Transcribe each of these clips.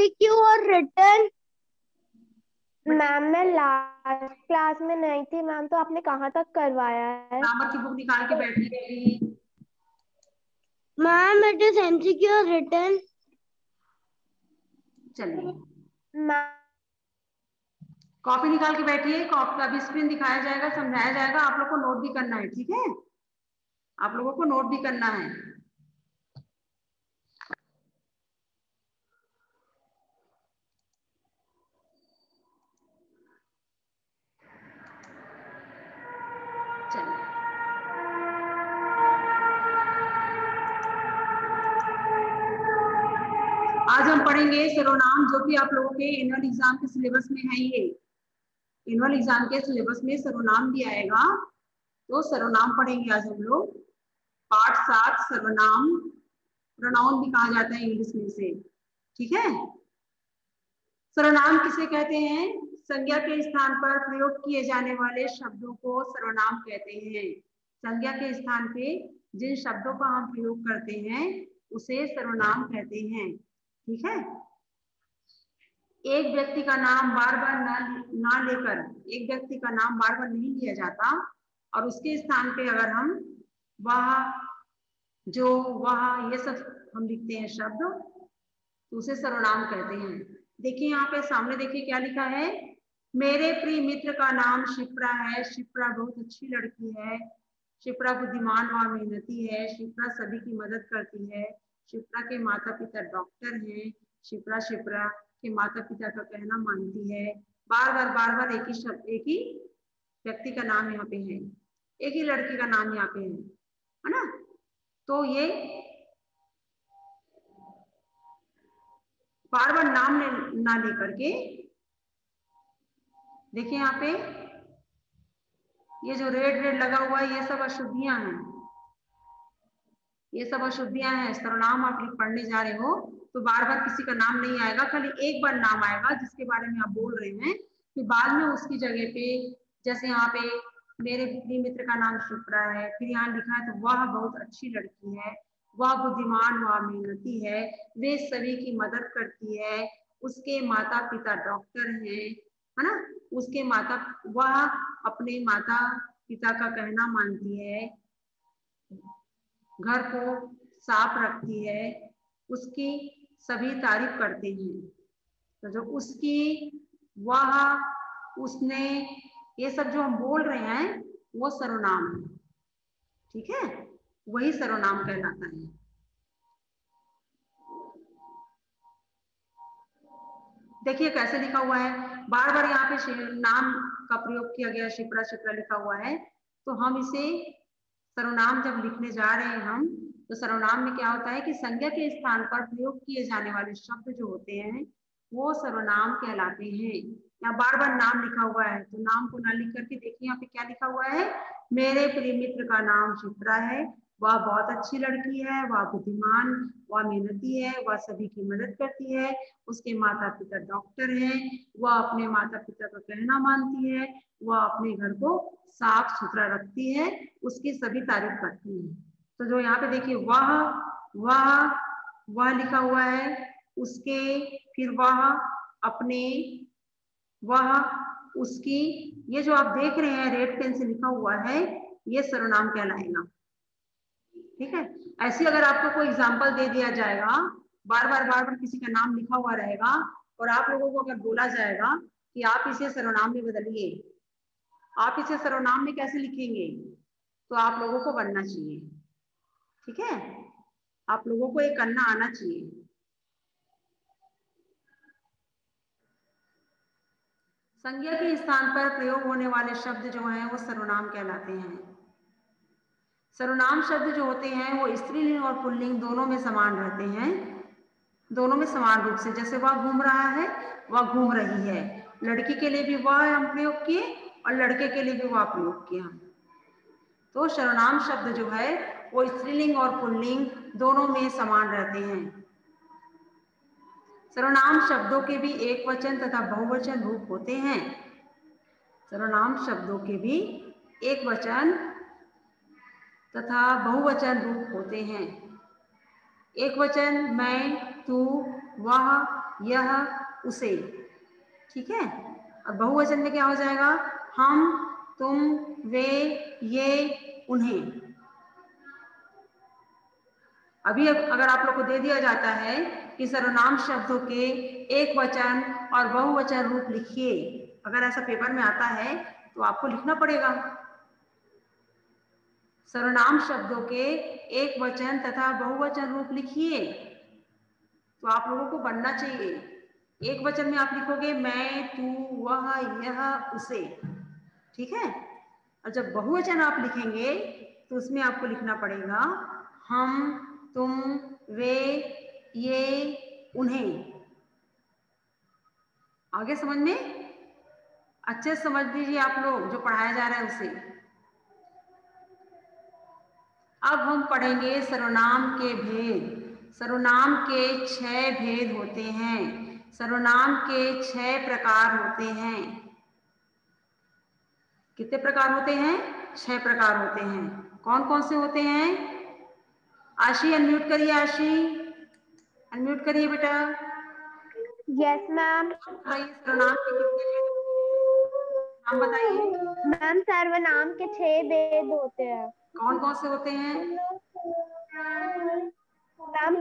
MCQ और return? Ma'am मैं last class में नहीं थी मैम, तो आपने कहाँ तक करवाया है? ग्रामर की बुक निकाल के बैठिए अभी। मैम इट इज एमसीक्यू और रिटर्न। चलिए मैम कॉपी निकाल के बैठिए। कॉपी अभी स्क्रीन दिखाया जाएगा, समझाया जाएगा। आप लोग को नोट भी करना है, ठीक है? आप लोगों को नोट भी करना है। चलिए आज हम पढ़ेंगे सर्वनाम, जो कि आप लोगों के एनुअल एग्जाम के सिलेबस में है। ये एनुअल एग्जाम के सिलेबस में सर्वनाम भी आएगा, तो सर्वनाम पढ़ेंगे आज हम लोग। पाठ 7 सर्वनाम, प्रोनाउन भी कहा जाता है इंग्लिश में से, ठीक है? सर्वनाम किसे कहते हैं? संज्ञा के स्थान पर प्रयोग किए जाने वाले शब्दों को सर्वनाम कहते हैं। संज्ञा के स्थान पे जिन शब्दों का हम प्रयोग करते हैं उसे सर्वनाम कहते हैं, ठीक है? एक व्यक्ति का नाम बार बार ना लेकर, एक व्यक्ति का नाम बार बार नहीं लिया जाता और उसके स्थान पे अगर हम वह, जो, वह, ये सब हम लिखते हैं शब्द, तो उसे सर्वनाम कहते हैं। देखिए यहाँ पे सामने देखिए क्या लिखा है। मेरे प्रिय मित्र का नाम शिप्रा है। शिप्रा बहुत अच्छी लड़की है। शिप्रा बुद्धिमान व मेहनती है। शिप्रा सभी की मदद करती है। शिप्रा के माता पिता डॉक्टर हैं। शिप्रा शिप्रा के माता पिता का कहना मानती है। बार बार एक ही शब्द, एक ही व्यक्ति का नाम यहाँ पे है, एक ही लड़की का नाम यहाँ पे है ना? तो ये बार बार नाम ना लेकर के, देखिए यहाँ पे ये जो रेड रेड लगा हुआ है ये सब अशुद्धियां हैं, ये सब अशुद्धियां हैं। सर्वनाम आप पढ़ने जा रहे हो तो बार बार किसी का नाम नहीं आएगा, खाली एक बार नाम आएगा जिसके बारे में आप बोल रहे हैं। फिर बाद में उसकी जगह पे, जैसे यहाँ पे मेरे प्रिय मित्र का नाम शिप्रा है, फिर यहाँ लिखा है तो वह बहुत अच्छी लड़की है, वह बुद्धिमान व मेहनती है, वे सभी की मदद करती है, उसके माता पिता डॉक्टर हैं, है ना? उसके माता, वह अपने माता पिता का कहना मानती है, घर को साफ रखती है, उसकी सभी तारीफ करते हैं। तो जो उसकी, वह, उसने, ये सब जो हम बोल रहे हैं वो सर्वनाम है, ठीक है? वही सर्वनाम कहलाता है। देखिए कैसे लिखा हुआ है, बार बार यहाँ पे नाम का प्रयोग किया गया, शिप्रा शिप्रा लिखा हुआ है। तो हम इसे सर्वनाम जब लिखने जा रहे हैं हम, तो सर्वनाम में क्या होता है कि संज्ञा के स्थान पर प्रयोग किए जाने वाले शब्द जो होते हैं वो सर्वनाम कहलाते हैं। यहाँ बार बार नाम लिखा हुआ है, तो नाम को ना लिख करके देखिए यहाँ पे क्या लिखा हुआ है। मेरे प्रिय मित्र का नाम शिप्रा है, वह बहुत अच्छी लड़की है, वह बुद्धिमान, वह मेहनती है, वह सभी की मदद करती है, उसके माता पिता डॉक्टर हैं, वह अपने माता पिता का कहना मानती है, वह अपने घर को साफ सुथरा रखती है, उसकी सभी तारीफ करती है। तो जो यहाँ पे देखिए वह लिखा हुआ है, उसके, फिर वह, अपने, वह, उसकी, ये जो आप देख रहे हैं रेड पेन से लिखा हुआ है ये सर्वनाम कहलाएगा, ठीक है? ऐसे अगर आपको कोई एग्जाम्पल दे दिया जाएगा, बार बार किसी का नाम लिखा हुआ रहेगा और आप लोगों को अगर बोला जाएगा कि आप इसे सर्वनाम में बदलिए, आप इसे सर्वनाम में कैसे लिखेंगे, तो आप लोगों को बनना चाहिए, ठीक है? आप लोगों को ये करना आना चाहिए। संज्ञा के स्थान पर प्रयोग होने वाले शब्द जो हैं वो सर्वनाम कहलाते हैं। सर्वनाम शब्द जो होते हैं वो स्त्रीलिंग और पुल्लिंग दोनों में समान रहते हैं, दोनों में समान रूप से। जैसे वह घूम रहा है, वह घूम रही है, लड़की के लिए भी वह हम प्रयोग किए और लड़के के लिए भी वह प्रयोग किया। तो सर्वनाम शब्द जो है वो स्त्रीलिंग और पुल्लिंग दोनों में समान रहते हैं। सर्वनाम शब्दों के भी एक वचन तथा बहुवचन रूप होते हैं। सर्वनाम शब्दों के भी एक वचन तथा बहुवचन रूप होते हैं। एक वचन मैं, तू, वह, यह, उसे। ठीक है, और बहुवचन में क्या हो जाएगा? हम, तुम, वे, ये, उन्हें। अभी अगर आप लोग को दे दिया जाता है कि सर्वनाम शब्दों के एक वचन और बहुवचन रूप लिखिए, अगर ऐसा पेपर में आता है तो आपको लिखना पड़ेगा। सर्वनाम शब्दों के एक वचन तथा बहुवचन रूप लिखिए, तो आप लोगों को बनना चाहिए। एक वचन में आप लिखोगे मैं, तू, वह, यह, उसे। ठीक है, और जब बहुवचन आप लिखेंगे तो उसमें आपको लिखना पड़ेगा हम, तुम, वे, ये, उन्हें। आगे समझ में? अच्छे से समझ लीजिए आप लोग, जो पढ़ाया जा रहा है उसे। अब हम पढ़ेंगे सर्वनाम के भेद। सर्वनाम के 6 भेद होते हैं। सर्वनाम के 6 प्रकार होते हैं। कितने प्रकार होते हैं? 6 प्रकार होते हैं। कौन कौन से होते हैं? आशी अनम्यूट करिए, आशी अनम्यूट करिए बेटा। Yes ma'am. बताइए सर्वनाम के कितने भेद? नाम बताइए। मैम सर्वनाम के 6 भेद होते हैं। कौन कौन से होते हैं? मैम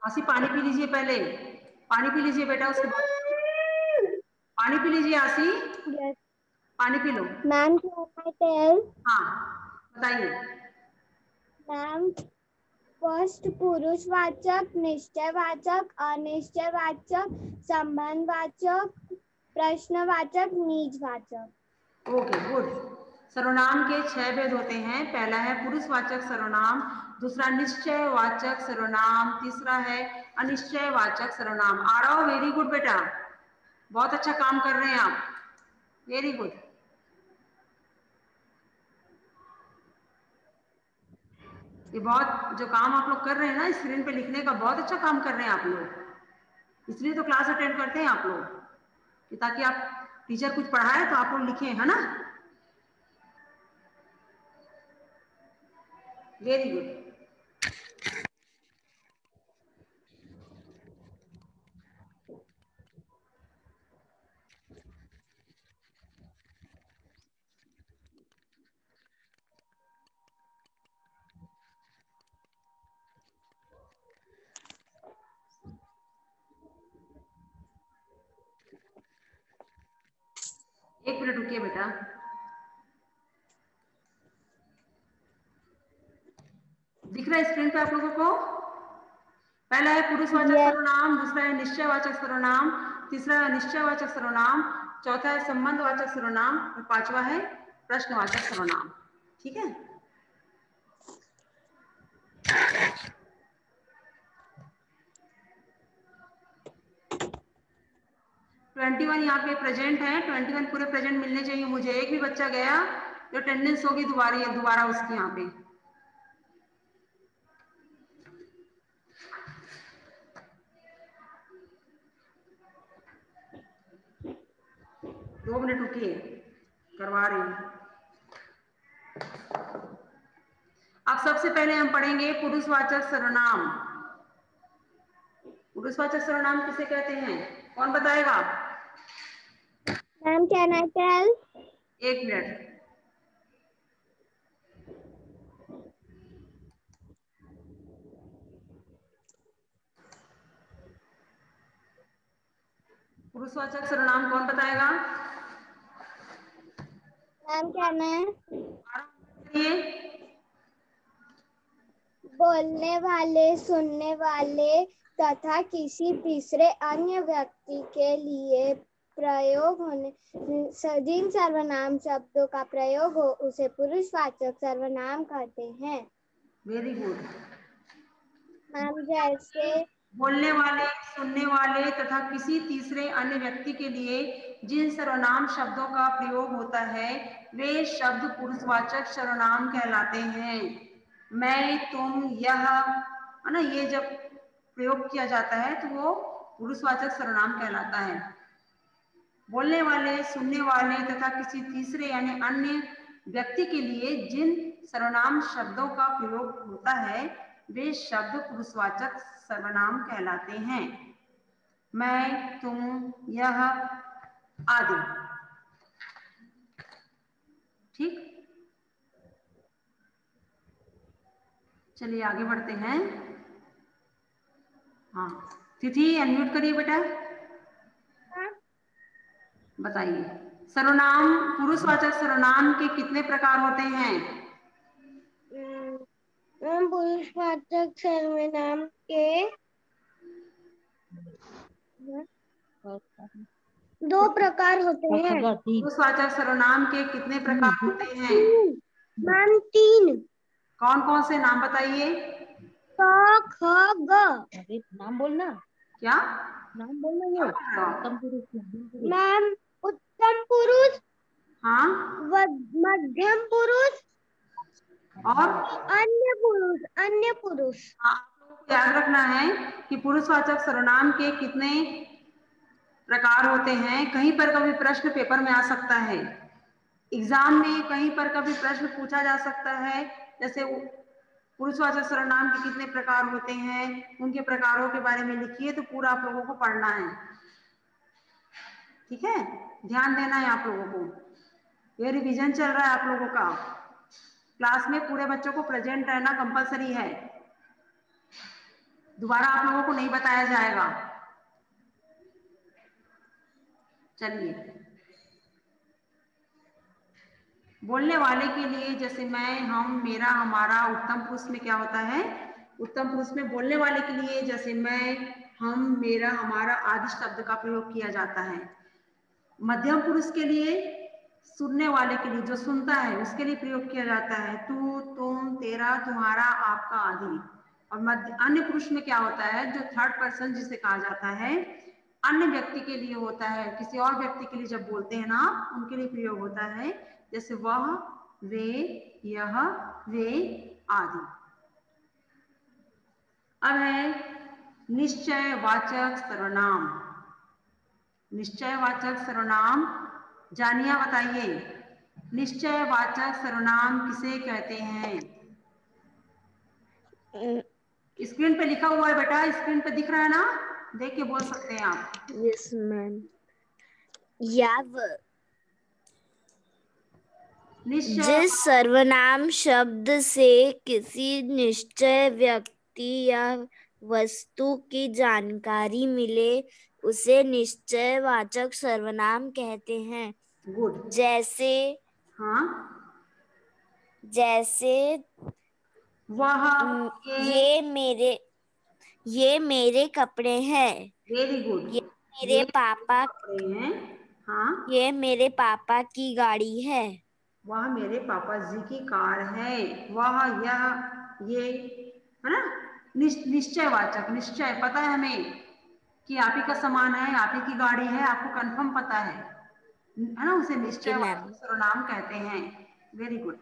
आशी पानी पी लीजिए, पहले पानी पी लीजिए बेटा, उसके बाद पानी पी लीजिए। आशी यस पानी पी लो। Ma'am, tell. हाँ बताइए। मैम फर्स्ट पुरुषवाचक, निश्चयवाचक, अनिश्चयवाचक, संबंधवाचक, प्रश्नवाचक, निजवाचक। Okay good. सर्वनाम के 6 भेद होते हैं। पहला है पुरुषवाचक सर्वनाम, दूसरा निश्चयवाचक सर्वनाम, तीसरा है अनिश्चयवाचक सर्वनाम। आ रहा हो? वेरी गुड बेटा, बहुत अच्छा काम कर रहे हैं आप, वेरी गुड। ये बहुत जो काम आप लोग कर रहे हैं ना स्क्रीन पे लिखने का, बहुत अच्छा काम कर रहे हैं आप लोग। इसलिए तो क्लास अटेंड करते हैं आप लोग, कि ताकि आप टीचर कुछ पढ़ाए तो आप लोग लिखें, है ना? Very good. एक मिनट रुकिए बेटा। दिख रहा है स्क्रीन पे आप लोगों को? पहला है पुरुषवाचक सर्वनाम, दूसरा है निश्चयवाचक सर्वनाम, तीसरा है निश्चयवाचक सर्वनाम, चौथा है संबंधवाचक सर्वनाम और पांचवा है प्रश्नवाचक सर्वनाम। ठीक है, ट्वेंटी वन यहाँ पे प्रेजेंट है। 21 पूरे प्रेजेंट मिलने चाहिए मुझे। एक भी बच्चा गया तो अटेंडेंस होगी दोबारा उसकी यहाँ पे। दो मिनट रुकिए, करवा रही हूँ। अब सबसे पहले हम पढ़ेंगे पुरुषवाचक सर्वनाम। पुरुषवाचक सर्वनाम किसे कहते हैं? कौन बताएगा? Ma'am can I tell? एक मिनट। पुरुषवाचक सर्वनाम कौन बताएगा? Ma'am can I? ये बोलने वाले, सुनने वाले तथा किसी तीसरे अन्य व्यक्ति के लिए प्रयोग होने जिन सर्वनाम शब्दों का प्रयोग हो उसे पुरुषवाचक सर्वनाम कहते हैं। Very good. मैम जैसे बोलने वाले, सुनने वाले तथा किसी तीसरे अन्य व्यक्ति के लिए जिन सर्वनाम शब्दों का प्रयोग होता है वे शब्द पुरुषवाचक सर्वनाम कहलाते हैं। मैं, तुम, यह, है ना, ये जब प्रयोग किया जाता है तो वो पुरुषवाचक सर्वनाम कहलाता है। बोलने वाले, सुनने वाले तथा किसी तीसरे यानी अन्य व्यक्ति के लिए जिन सर्वनाम शब्दों का प्रयोग होता है वे शब्द पुरुषवाचक सर्वनाम कहलाते हैं। मैं, तुम, यह आदि। ठीक, चलिए आगे बढ़ते हैं। हाँ, तिथि अनम्यूट करिए बेटा। बताइए, सर्वनाम पुरुषवाचक सर्वनाम के कितने प्रकार होते हैं? पुरुषवाचक सर्वनाम के 2 प्रकार होते हैं। पुरुषवाचक सर्वनाम के कितने प्रकार होते हैं? मैम 3। कौन कौन से नाम बताइए? क, ख, ग। नाम बोलना। क्या नाम बोलना? ये उत्तम पुरुष, मैम उत्तम पुरुष, हाँ, मध्यम पुरुष और अन्य पुरुष। अन्य पुरुष। आप लोगों को याद रखना है कि पुरुषवाचक सर्वनाम के कितने प्रकार होते हैं। कहीं पर कभी प्रश्न पेपर में आ सकता है, एग्जाम में कहीं पर कभी प्रश्न पूछा जा सकता है। जैसे पुरुषवाचक सर्वनाम के कितने प्रकार होते हैं, उनके प्रकारों के बारे में लिखिए, तो पूरा आप लोगों को पढ़ना है। ठीक है, ध्यान देना है आप लोगों को। ये रिवीजन चल रहा है आप लोगों का। क्लास में पूरे बच्चों को प्रेजेंट रहना कंपलसरी है, दोबारा आप लोगों को नहीं बताया जाएगा। चलिए, बोलने वाले के लिए जैसे मैं, हम, मेरा, हमारा, उत्तम पुरुष में क्या होता है? उत्तम पुरुष में बोलने वाले के लिए जैसे मैं, हम, मेरा, हमारा आदि शब्द का प्रयोग किया जाता है। मध्यम पुरुष के लिए सुनने वाले के लिए, जो सुनता है उसके लिए प्रयोग किया जाता है तू, तुम, तेरा, तुम्हारा, आपका आदि। और अन्य पुरुष में क्या होता है? जो थर्ड पर्सन जिसे कहा जाता है, अन्य व्यक्ति के लिए होता है, किसी और व्यक्ति के लिए जब बोलते हैं ना, उनके लिए प्रयोग होता है। जैसे वह, वे, यह, वे आदि। अब है निश्चयवाचक सर्वनाम। निश्चयवाचक सर्वनाम जानिया बताइए, निश्चयवाचक सर्वनाम किसे कहते हैं? स्क्रीन पे लिखा हुआ है बेटा, स्क्रीन पे दिख रहा है ना, देख के बोल सकते हैं आप। Yes ma'am. याव, जिस सर्वनाम शब्द से किसी निश्चय व्यक्ति या वस्तु की जानकारी मिले उसे निश्चयवाचक सर्वनाम कहते हैं। गुड। जैसे, हाँ, जैसे वह, ये मेरे कपड़े हैं। Very good. ये मेरे पापा हैं। हाँ, ये मेरे पापा की गाड़ी है। वह मेरे पापा जी की कार है। वह, यह, ये, है ना? निश्चयवाचक, निश्चय पता है हमें कि आप ही का सामान है, आप ही की गाड़ी है, आपको कंफर्म पता है ना? उसे निश्चयवाचक सर्वनाम कहते हैं। Very good.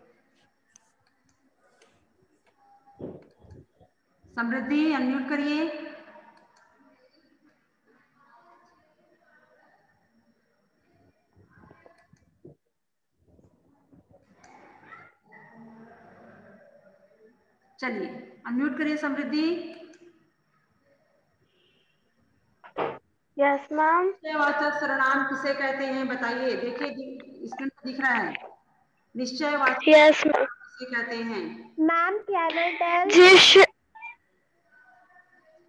समृद्धि अनम्यूट करिए। चलिए अनम्यूट करिए समृद्धि। Yes ma'am. निश्चयवाचक सर्वनाम किसे कहते हैं बताइए? देखिए स्क्रीन पर दिख रहा है, निश्चयवाचक किसे कहते हैं? Ma'am can I tell?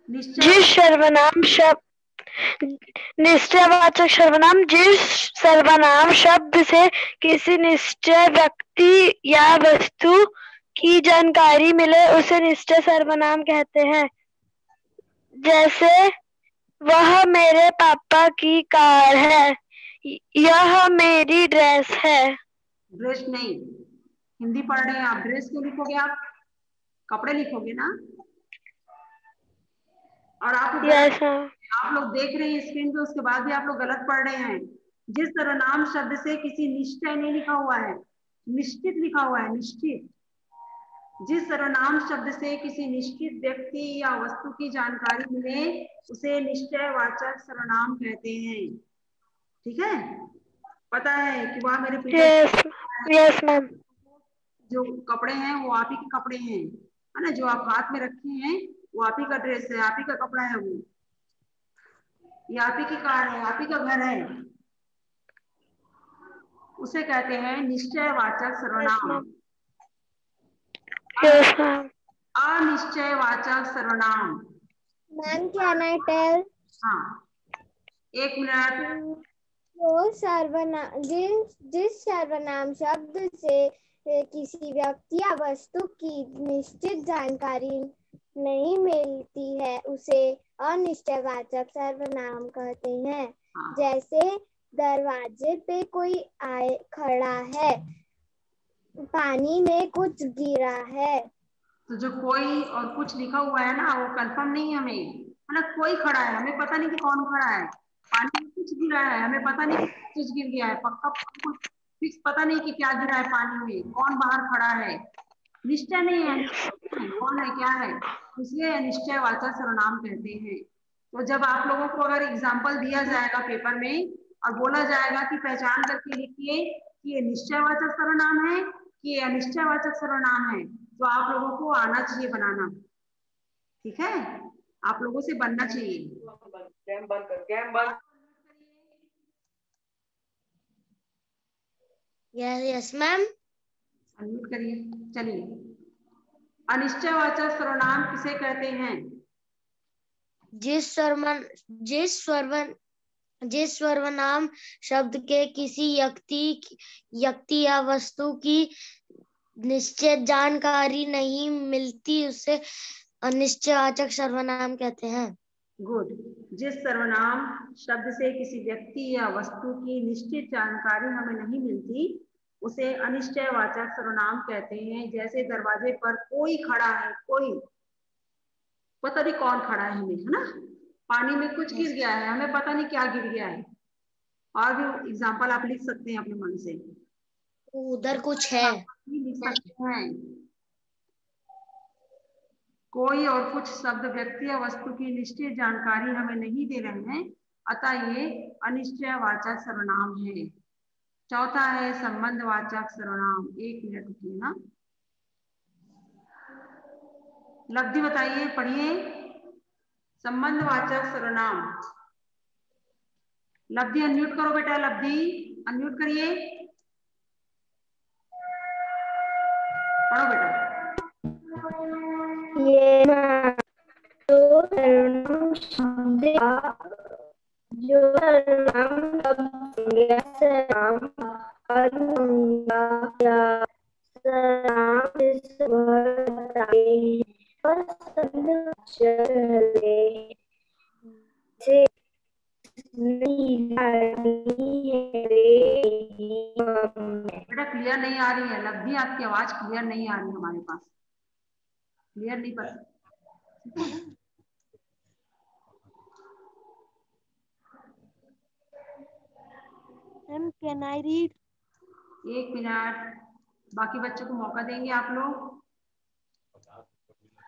जिस सर्वनाम शब्द, निश्चयवाचक सर्वनाम जिस सर्वनाम शब्द से किसी निश्चय व्यक्ति या वस्तु की जानकारी मिले उसे निश्चय सर्वनाम कहते हैं। जैसे वह मेरे पापा की कार है, यह मेरी ड्रेस है। ड्रेस नहीं, हिंदी पढ़ रहे हैं आप, ड्रेस क्यों लिखोगे? आप कपड़े लिखोगे ना। और आप लोग देख रहे हैं स्क्रीन पे, उसके बाद भी आप लोग गलत पढ़ रहे हैं। जिस सर्वनाम शब्द से किसी निश्चय नहीं लिखा हुआ है, निश्चित लिखा हुआ है, निश्चित। जिस सर्वनाम शब्द से किसी निश्चित व्यक्ति या वस्तु की जानकारी मिले उसे निश्चयवाचक सर्वनाम कहते हैं। ठीक है, पता है कि वह मेरे पिता यस यस मैम। जो कपड़े हैं वो आप ही के कपड़े हैं, है ना, जो आप हाथ में रखे हैं वो आप ही का ड्रेस है, आप ही का कपड़ा है, वो ये आप ही की कार है, आप ही का घर है। उसे कहते हैं निश्चयवाचक सर्वनाम। Yes ma'am. अनिश्चयवाचक सर्वनाम। Ma'am can I tell? हाँ, 1 मिनट। जो सर्वनाम जिस सर्वनाम शब्द से किसी व्यक्ति या वस्तु की निश्चित जानकारी नहीं मिलती है उसे अनिश्चयवाचक सर्वनाम कहते हैं। जैसे दरवाजे पे कोई खड़ा है, पानी में कुछ गिरा है। तो जो कोई और कुछ लिखा हुआ है ना वो कंफर्म नहीं है हमें, है ना, कोई खड़ा है, हमें पता नहीं कि कौन खड़ा है, पानी में कुछ गिरा है, हमें पता नहीं कि कुछ गिर गया है, पक्का कुछ फिक्स पता नहीं कि क्या गिरा है पानी में, कौन बाहर खड़ा है, निश्चय नहीं है, कौन है क्या है, इसलिए निश्चयवाचक सर्वनाम कहते हैं। तो जब आप लोगों को अगर एग्जाम्पल दिया जाएगा पेपर में और बोला जाएगा कि पहचान करके लिखिए कि ये निश्चयवाचक सर्वनाम है कि ये अनिश्चयवाचक सर्वनाम है, तो आप लोगों को आना चाहिए बनाना, ठीक है, आप लोगों से बनना चाहिए। Yes ma'am. अनम्यूट करिए। चलिए, अनिश्चयवाचक सर्वनाम किसे कहते हैं? जिस सर्वनाम शब्द के किसी व्यक्ति या वस्तु की निश्चित जानकारी नहीं मिलती उसे अनिश्चयवाचक सर्वनाम कहते हैं। गुड। जिस सर्वनाम शब्द से किसी व्यक्ति या वस्तु की निश्चित जानकारी हमें नहीं मिलती उसे अनिश्चयवाचक सर्वनाम कहते हैं। जैसे दरवाजे पर कोई खड़ा है, कोई पता नहीं कौन खड़ा है हमें, है ना, पानी में कुछ गिर गया है, हमें पता नहीं क्या गिर गया है। और भी एग्जाम्पल आप लिख सकते हैं अपने मन से, उधर कुछ है, लिख सकते हैं। कोई और कुछ शब्द व्यक्ति या वस्तु की निश्चित जानकारी हमें नहीं दे रहे हैं, अतः ये अनिश्चयवाचक सर्वनाम है। चौथा है संबंधवाचक सर्वनाम। 1 मिनट रुकिए ना, लब्धि बताइए, पढ़िए। संबंधवाचक सर्वनाम। लब्धि अनम्यूट करो बेटा, लब्धि अनम्यूट करिए, पढ़ो बेटा। ये जो सर्वनाम शब्द जो सर्वनाम शब्द या सर्वनाम अनुसंज्ञा या सर्वनाम से बताते हैं और से बेटा क्लियर नहीं आ रही है लब्धि, आपकी आवाज क्लियर नहीं आ रही है हमारे पास, क्लियर नहीं पता। Ma'am can I read? 1 minute, बाकी बच्चों को मौका देंगे आप लोग,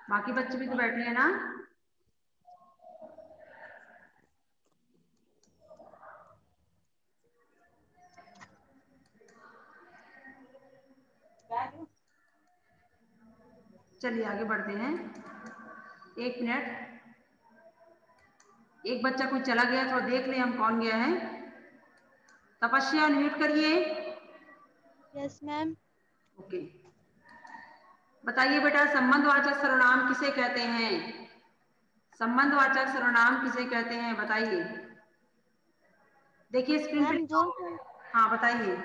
बाकी बच्चे भी तो बैठे हैं ना। चलिए आगे बढ़ते हैं। 1 मिनट, एक बच्चा कोई चला गया तो देख ले हम कौन गया है। तपस्या अनम्यूट करिए। Yes ma'am. ओके, बताइए बेटा संबंधवाचक सर्वनाम किसे कहते हैं? संबंधवाचक सर्वनाम किसे कहते हैं बताइए, देखिए स्क्रीन पे। हाँ बताइए।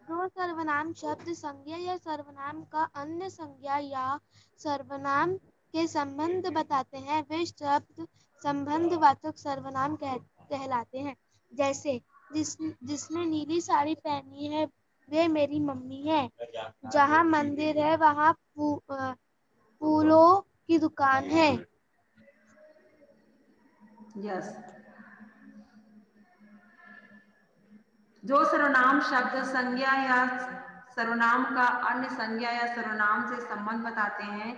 जो सर्वनाम शब्द संज्ञा या सर्वनाम का अन्य संज्ञा या सर्वनाम के संबंध बताते हैं वे शब्द संबंधवाचक सर्वनाम कहलाते हैं। जैसे जिसने नीली साड़ी पहनी है वे मेरी मम्मी है। जहाँ मंदिर है वहाँ फूलों की दुकान है। यस। जो सर्वनाम शब्द संज्ञा या सर्वनाम का अन्य संज्ञा या सर्वनाम से संबंध बताते हैं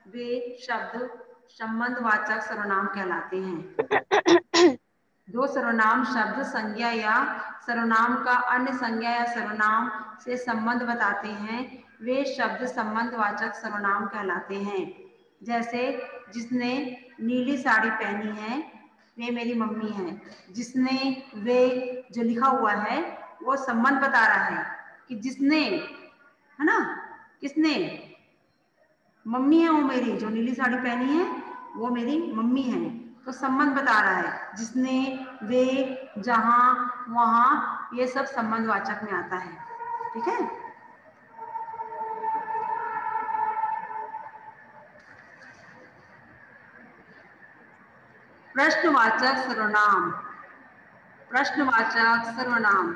वे शब्द संबंधवाचक सर्वनाम कहलाते हैं। जो सर्वनाम शब्द संज्ञा या सर्वनाम का अन्य संज्ञा या सर्वनाम से संबंध बताते हैं वे शब्द संबंधवाचक सर्वनाम कहलाते हैं। जैसे जिसने नीली साड़ी पहनी है वे मेरी मम्मी है। जिसने, वे, जो लिखा हुआ है वो संबंध बता रहा है कि जिसने, है ना, किसने, मम्मी है वो मेरी, जो नीली साड़ी पहनी है वो मेरी मम्मी है। तो संबंध बता रहा है, जिसने, वे, जहां, वहां, ये सब संबंधवाचक में आता है। ठीक है। प्रश्नवाचक सर्वनाम। प्रश्नवाचक सर्वनाम।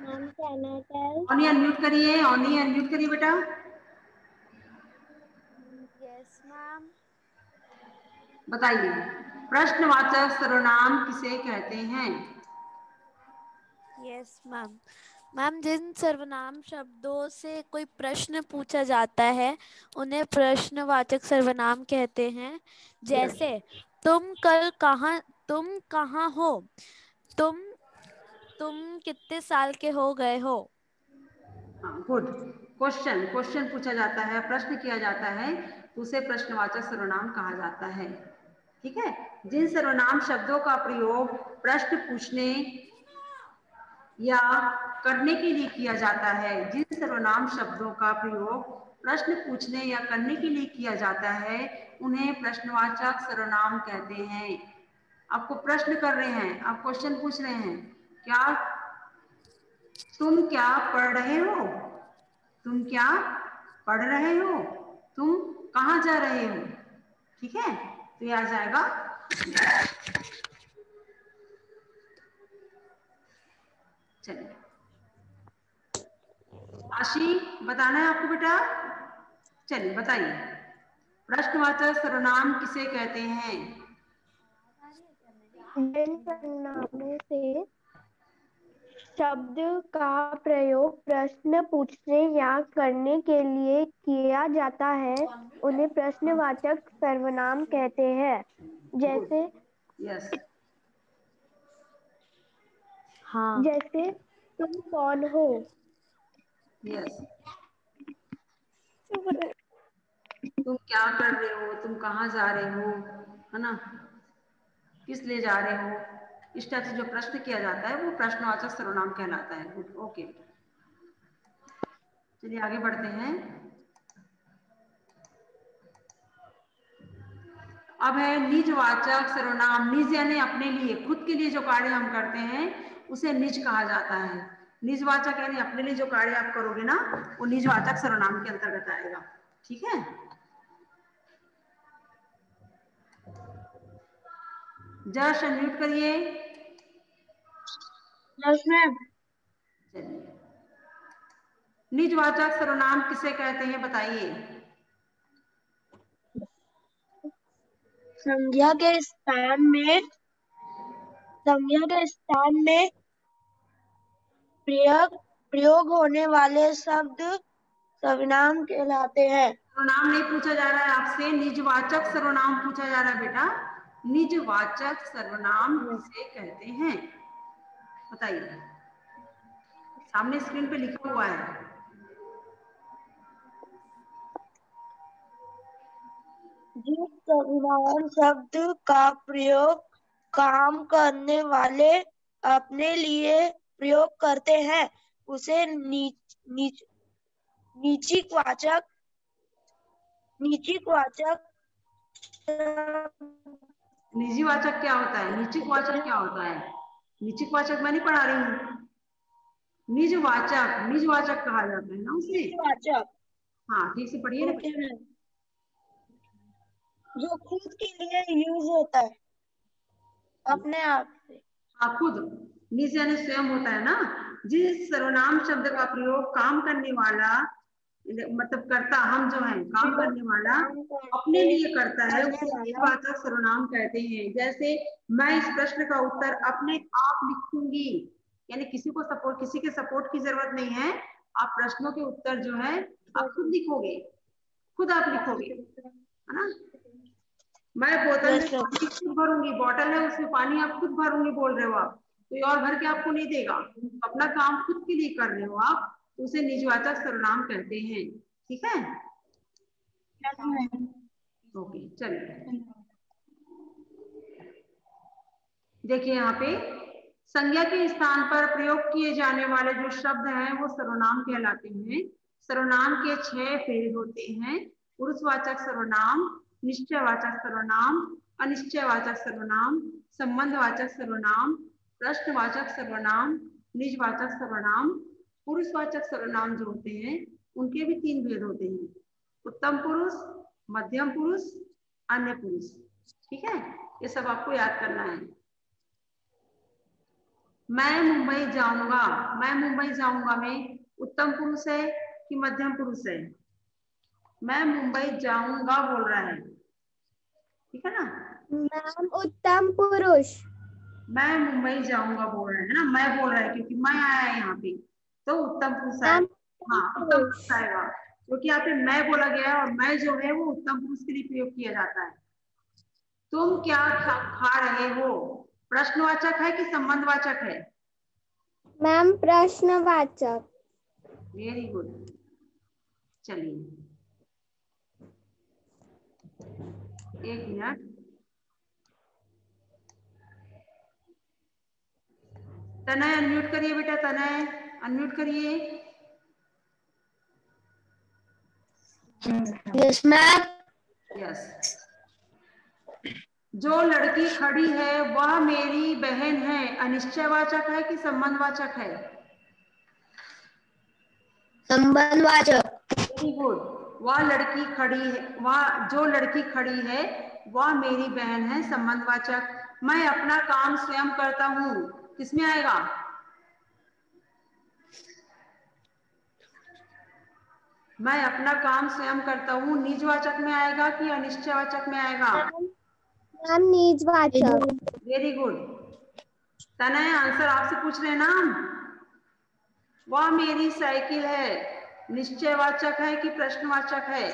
Ma'am can I tell? ऑनी अनम्यूट करिए, ऑनी अनम्यूट करिए बेटा। Yes ma'am. बताइए, प्रश्नवाचक सर्वनाम किसे कहते हैं? Yes ma'am. मैम, जिन सर्वनाम शब्दों से कोई प्रश्न पूछा जाता है उन्हें प्रश्नवाचक सर्वनाम कहते हैं। जैसे तुम कहाँ हो, तुम कितने साल के हो गए हो। हाँ, गुड। क्वेश्चन पूछा जाता है, प्रश्न किया जाता है तो उसे प्रश्नवाचक सर्वनाम कहा जाता है। ठीक है। जिन सर्वनाम शब्दों का प्रयोग प्रश्न पूछने या करने के लिए किया जाता है, जिन सर्वनाम शब्दों का प्रयोग प्रश्न पूछने या करने के लिए किया जाता है उन्हें प्रश्नवाचक सर्वनाम कहते हैं। आपको प्रश्न कर रहे हैं, आप क्वेश्चन पूछ रहे हैं, क्या तुम क्या पढ़ रहे हो, तुम क्या पढ़ रहे हो, तुम कहाँ जा रहे हो। ठीक है। तो ये आ जाएगा। चलिए, आशी बताना है आपको बेटा। चलिए बताइए, प्रश्नवाचक सर्वनाम किसे कहते हैं? जिन सर्वनामों से शब्द का प्रयोग प्रश्न पूछने या करने के लिए किया जाता है उन्हें प्रश्नवाचक सर्वनाम कहते हैं। जैसे यस। हाँ। जैसे तुम कौन हो। यस। तुम क्या कर रहे हो, तुम कहाँ जा रहे हो, है ना, किस लिए जा रहे हो, इस टाइप से जो प्रश्न किया जाता है वो प्रश्नवाचक सर्वनाम कहलाता है। Good, okay. चलिए आगे बढ़ते हैं। अब है निजवाचक सर्वनाम। निज यानी अपने लिए, खुद के लिए जो कार्य हम करते हैं उसे निज कहा जाता है। निजवाचक यानी अपने लिए जो कार्य आप करोगे ना वो निजवाचक सर्वनाम के अंतर्गत आएगा। ठीक है। जस्ट अनम्यूट करिए। Yes ma'am. चलिए, निजवाचक सर्वनाम किसे कहते हैं बताइए? संज्ञा के स्थान में प्रयोग होने वाले शब्द सर्वनाम कहलाते हैं। सर्वनाम नहीं पूछा जा रहा है आपसे, निजवाचक सर्वनाम पूछा जा रहा है बेटा। निजवाचक सर्वनाम किसे कहते हैं बताइए? सामने स्क्रीन पे लिखा हुआ है। जिस सर्वनाम शब्द का प्रयोग काम करने वाले अपने लिए प्रयोग करते हैं उसे निजीवाचक निजीवाचक क्या होता है, निश्चितवाचक क्या होता है? निश्चितवाचक मैं नहीं पढ़ा रही हूँ, निजवाचक कहा जाता है ना उसे। निजीवाचक। हाँ, ठीक से पढ़िए ना। जो खुद के लिए यूज होता है अपने आप से। हाँ, खुद, निज यानी स्वयं होता है ना। जिस सर्वनाम शब्द का प्रयोग काम करने वाला, मतलब करता, हम जो है काम करने वाला अपने लिए करता है उसे निजवाचक सर्वनाम कहते हैं। जैसे मैं इस प्रश्न का उत्तर अपने आप लिखूंगी, यानी किसी के सपोर्ट की जरूरत नहीं है। आप प्रश्नों के उत्तर जो है आप खुद लिखोगे, खुद आप लिखोगे, है ना। मैं बोतल में पानी खुद भरूंगी, बॉटल है उसमें पानी आप खुद भरूंगी बोल रहे हो आप, कोई और भर के आपको नहीं देगा। अपना काम खुद के लिए कर रहे हो आप, तो उसे निजवाचक सर्वनाम कहते हैं। ठीक है, ओके चलिए देखिए यहाँ पे संज्ञा के स्थान पर प्रयोग किए जाने वाले जो शब्द हैं वो सर्वनाम कहलाते हैं। सर्वनाम के 6 भेद होते हैं। पुरुषवाचक सर्वनाम, निश्चयवाचक सर्वनाम, अनिश्चयवाचक सर्वनाम, संबंधवाचक सर्वनाम, प्रश्नवाचक सर्वनाम, निजवाचक सर्वनाम। पुरुषवाचक सर्वनाम जो होते हैं उनके भी 3 भेद होते हैं, उत्तम पुरुष, मध्यम पुरुष, अन्य पुरुष। ठीक है, ये सब आपको याद करना है। मैं मुंबई जाऊंगा, मैं मुंबई जाऊंगा में उत्तम पुरुष है कि मध्यम पुरुष है? मैं मुंबई जाऊंगा बोल रहा है, ठीक है ना। मैम उत्तम पुरुष। मैं मुंबई जाऊंगा बोल रहा है ना, मैं बोल रहा है क्योंकि मैं आया है यहाँ पे, तो उत्तम पुरुष आएगा। हाँ उत्तम पुरुष आएगा, क्योंकि यहाँ पे मैं बोला गया है और मैं जो है वो उत्तम पुरुष के लिए प्रयोग किया जाता है। तुम क्या खा रहे हो प्रश्नवाचक है कि संबंधवाचक है? मैम प्रश्नवाचक। वेरी गुड, चलिए 1 मिनट। तनय अनम्यूट करिए बेटा, तनय अनम्यूट करिए। Yes ma'am. यस। जो लड़की खड़ी है वह मेरी बहन है, अनिश्चयवाचक है कि संबंधवाचक है? संबंधवाचक। Very good. वह लड़की खड़ी है, वह जो लड़की खड़ी है वह मेरी बहन है, संबंधवाचक। मैं अपना काम स्वयं करता हूँ, किसमें आएगा? मैं अपना काम स्वयं करता हूँ निजवाचक में आएगा कि अनिश्चयवाचक में आएगा? मैम निजवाचक। Very good. तनय आंसर आपसे पूछ रहे हैं ना। वह मेरी साइकिल है, निश्चयवाचक है कि प्रश्नवाचक है?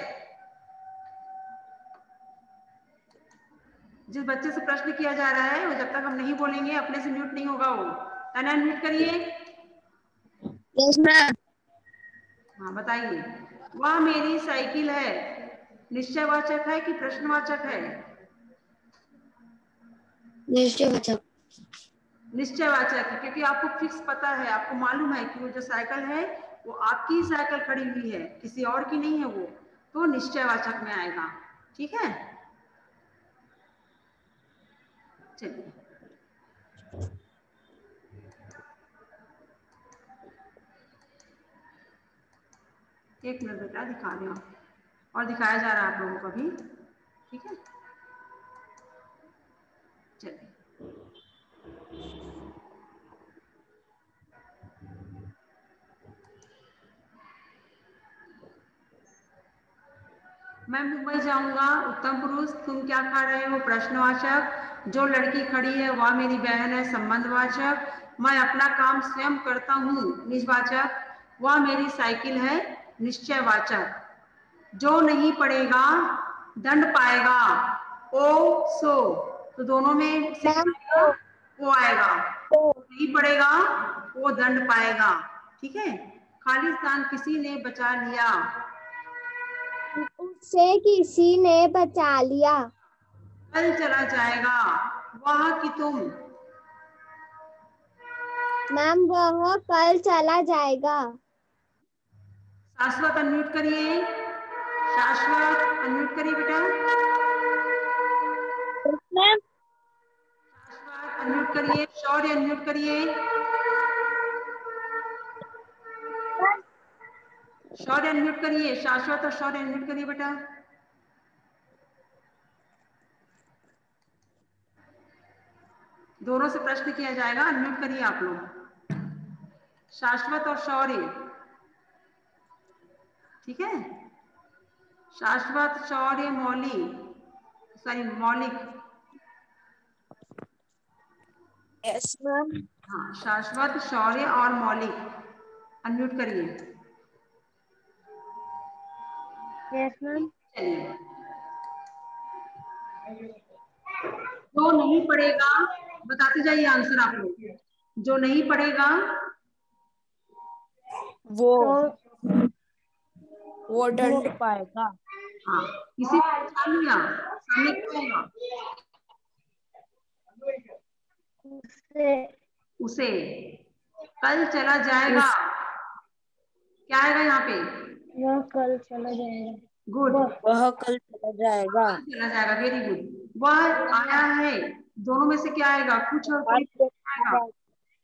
जिस बच्चे से प्रश्न किया जा रहा है वो जब तक हम नहीं बोलेंगे अपने से म्यूट नहीं होगा वो। तनय म्यूट करिए। Yes ma'am. हाँ बताइए, वह मेरी साइकिल है निश्चयवाचक है कि प्रश्नवाचक है? निश्चयवाचक। निश्चयवाचक है, क्योंकि आपको फिक्स पता है, आपको मालूम है कि वो जो साइकिल है वो आपकी ही साइकिल खड़ी हुई है, किसी और की नहीं है वो, तो निश्चयवाचक में आएगा। ठीक है, चलिए एक मिनट बेटा दिखा रहे हो और दिखाया जा रहा है आप लोगों को भी। ठीक है, चलिए मैं मुंबई जाऊंगा उत्तम पुरुष, तुम क्या खा रहे हो प्रश्नवाचक, जो लड़की खड़ी है वह मेरी बहन है संबंधवाचक, मैं अपना काम स्वयं करता हूँ निजवाचक, वह मेरी साइकिल है निश्चयवाचक, जो नहीं पढ़ेगा दंड पाएगा, ओ सो, तो दोनों में से आएगा वो आएगा, नहीं पढ़ेगा वो दंड पाएगा। ठीक है, खाली स्थान किसी ने बचा लिया, उसे किसी ने बचा लिया। कल चला जाएगा, वह कि तुम? मैम वह कल चला जाएगा। शाश्वत अनम्यूट करिए, शाश्वत अनम्यूट करिए बेटा। मैम। शाश्वत अनम्यूट करिए, शौर्य अनम्यूट करिए, शौर्य अनम्यूट करिए, शाश्वत और शौर्य अनम्यूट करिए बेटा। दोनों से प्रश्न किया जाएगा, अनम्यूट करिए आप लोग, शाश्वत और शौर्य। ठीक है, शाश्वत, शौर्य, मौली, सॉरी मौलिक। Yes ma'am. हाँ, शाश्वत, शौर्य और मौलिक अनम्यूट करिए। Yes ma'am. चलिए जो नहीं पढ़ेगा, बताते जाइए आंसर आप लोग। जो नहीं पढ़ेगा वो दंड पाएगा। हाँ, किसी ने पूछा लिया सामने क्या आएगा? उसे कल चला जाएगा। क्या आएगा यहाँ पे? वह कल चला जाएगा। गुड, वह कल चला जाएगा। चला जाएगा, वेरी गुड। वह आया है, दोनों में से क्या आएगा? कुछ और कोई आएगा?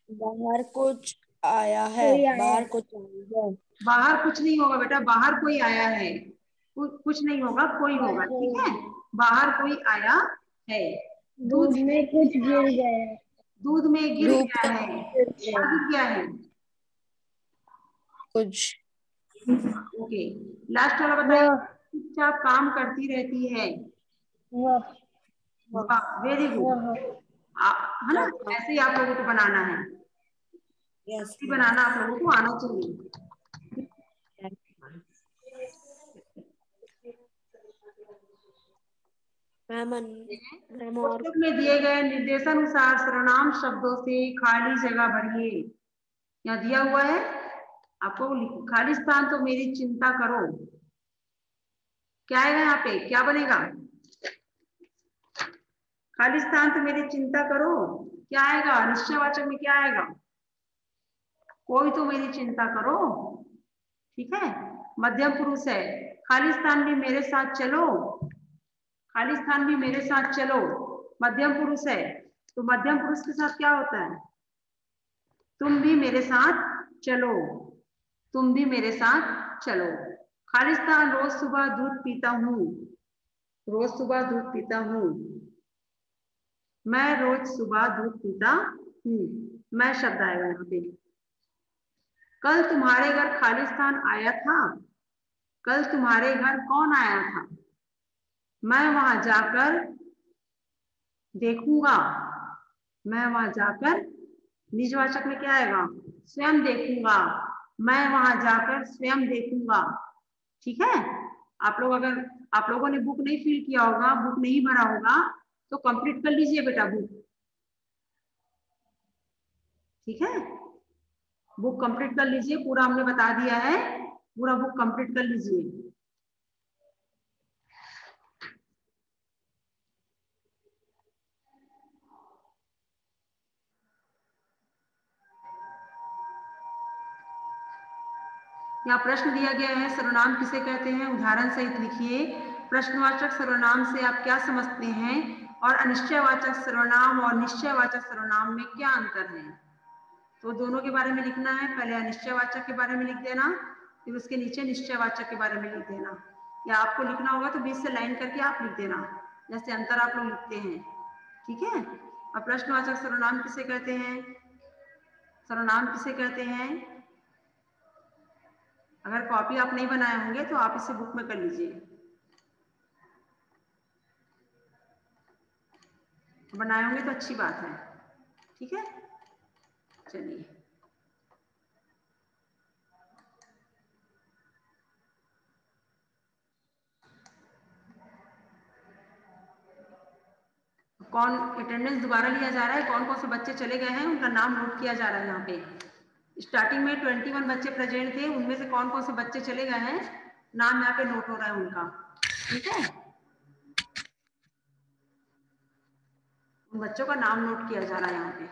बाहर कुछ आया है। बाहर कुछ आया है। बाहर कुछ नहीं होगा बेटा, बाहर कोई आया है। कुछ नहीं होगा, कोई होगा, ठीक है। बाहर कोई आया है। दूध में कुछ गिर गया। दूध में गिर धूप गया है। क्या गिर गया है? कुछ ओके, लास्ट वाला बताइए। चुपचाप काम करती रहती है। वेरी गुड, है ना? ऐसे ही आप लोगों को बनाना है, ऐसे बनाना आप लोगों को आना चाहिए। पुस्तक में दिए गए निर्देशानुसार सर्वनाम शब्दों से खाली जगह भरिए। यहाँ दिया हुआ है आपको, खाली स्थान तो मेरी चिंता करो। क्या आएगा यहाँ पे? क्या बनेगा? खाली स्थान तो मेरी चिंता करो, क्या आएगा? निश्चयवाचक में क्या आएगा? कोई तो मेरी चिंता करो, ठीक है। मध्यम पुरुष है। खाली स्थान भी मेरे साथ चलो, खाली स्थान भी मेरे साथ चलो, मध्यम पुरुष है। तो मध्यम पुरुष के साथ क्या होता है? तुम भी मेरे साथ चलो, तुम भी मेरे साथ चलो। खाली स्थान रोज सुबह दूध पीता हूँ, रोज सुबह दूध पीता हूँ, मैं रोज सुबह दूध पीता हूँ। मैं शब्द आएगा यहाँ पे। कल तुम्हारे घर खाली स्थान आया था, कल तुम्हारे घर कौन आया था? मैं वहां जाकर देखूंगा, मैं वहां जाकर, निजवाचक में क्या आएगा? स्वयं देखूंगा, मैं वहां जाकर स्वयं देखूंगा, ठीक है। आप लोग, अगर आप लोगों ने बुक नहीं फिल किया होगा, बुक नहीं भरा होगा, तो कंप्लीट कर लीजिए बेटा बुक, ठीक है। बुक कंप्लीट कर लीजिए, पूरा हमने बता दिया है, पूरा बुक कंप्लीट कर लीजिए। यहाँ प्रश्न दिया गया है, सर्वनाम किसे कहते हैं? उदाहरण सहित लिखिए। प्रश्नवाचक सर्वनाम से आप क्या समझते हैं, और अनिश्चयवाचक सर्वनाम और निश्चयवाचक सर्वनाम में क्या अंतर है? तो दोनों के बारे में लिखना है। पहले अनिश्चयवाचक के बारे में लिख देना, फिर उसके नीचे निश्चयवाचक के बारे में लिख देना, या आपको लिखना होगा तो बीच से लाइन करके आप लिख देना, जैसे अंतर आप लोग लिखते हैं, ठीक है। और प्रश्नवाचक सर्वनाम किसे कहते हैं? सर्वनाम किसे कहते हैं? अगर कॉपी आप नहीं बनाए होंगे तो आप इसे बुक में कर लीजिए, बनाए होंगे तो अच्छी बात है, ठीक है। चलिए, कौन अटेंडेंस दोबारा लिया जा रहा है, कौन कौन से बच्चे चले गए हैं उनका नाम नोट किया जा रहा है। यहाँ पे स्टार्टिंग में 21 बच्चे प्रेजेंट थे, उनमें से कौन कौन से बच्चे चले गए हैं, नाम यहाँ पे नोट हो रहा है उनका, ठीक है। उन बच्चों का नाम नोट किया जा रहा है यहाँ पे।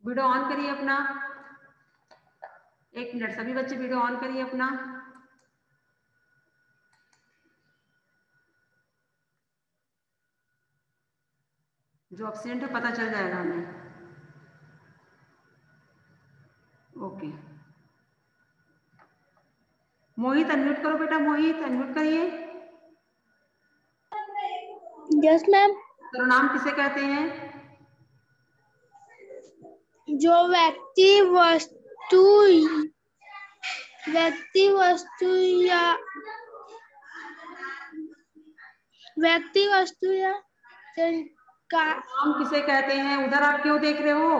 वीडियो ऑन करिए अपना, 1 मिनट, सभी बच्चे वीडियो ऑन करिए अपना। जो एब्सेंट है पता चल जाएगा हमें, ओके। मोहित अनम्यूट करो बेटा, मोहित अनम्यूट करिए। Yes ma'am. सर्वनाम किसे कहते हैं? जो व्यक्ति वस्तु या का सर्वनाम किसे कहते हैं? उधर आप क्यों देख रहे हो?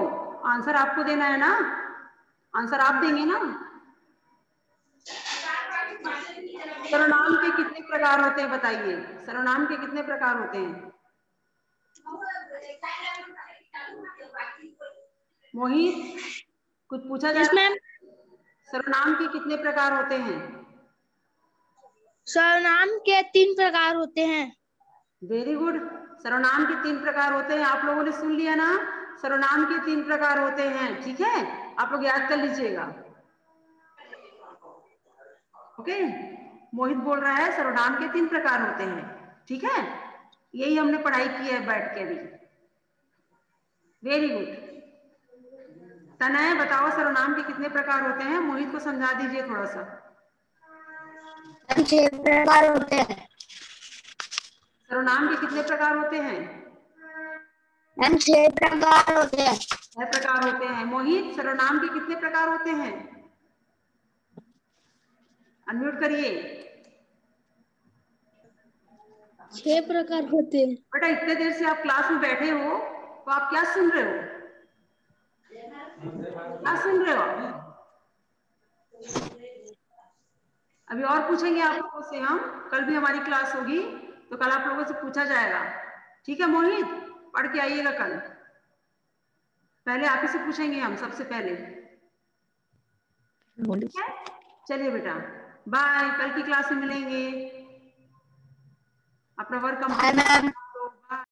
आंसर आपको देना है ना, आंसर आप देंगे ना। सर्वनाम के कितने प्रकार होते हैं बताइए, सर्वनाम के कितने प्रकार होते हैं? मोहित कुछ पूछा जा रहा है? सर्वनाम के कितने प्रकार होते हैं? सर्वनाम के 3 प्रकार होते हैं। Very good. सर्वनाम के 3 प्रकार होते हैं, आप लोगों ने सुन लिया ना? सर्वनाम के 3 प्रकार होते हैं, ठीक है, आप लोग याद कर लीजिएगा। ओके, मोहित बोल रहा है सर्वनाम के 3 प्रकार होते हैं, ठीक है, यही हमने पढ़ाई की है बैठ के अभी। Very good. तनय बताओ सर्वनाम के कितने प्रकार होते हैं? मोहित को समझा दीजिए थोड़ा सा। 6 प्रकार होते हैं। सर्वनाम के कितने प्रकार होते हैं? 6 प्रकार होते हैं। 6 प्रकार होते हैं। मोहित सर्वनाम के कितने प्रकार होते हैं? अनम्यूट करिए। 6 प्रकार होते हैं। बेटा इतने देर से आप क्लास में बैठे हो तो आप क्या सुन रहे हो? क्या सुन रहे हो? अभी और पूछेंगे आप लोगों से हम, कल भी हमारी क्लास होगी तो कल आप लोगों से पूछा जाएगा, ठीक है मोहित? पढ़ के आइएगा कल, पहले आप ही से पूछेंगे हम सबसे पहले, ठीक है? चलिए बेटा बाय, कल की क्लास में मिलेंगे। अपना वर्क कंप्लीट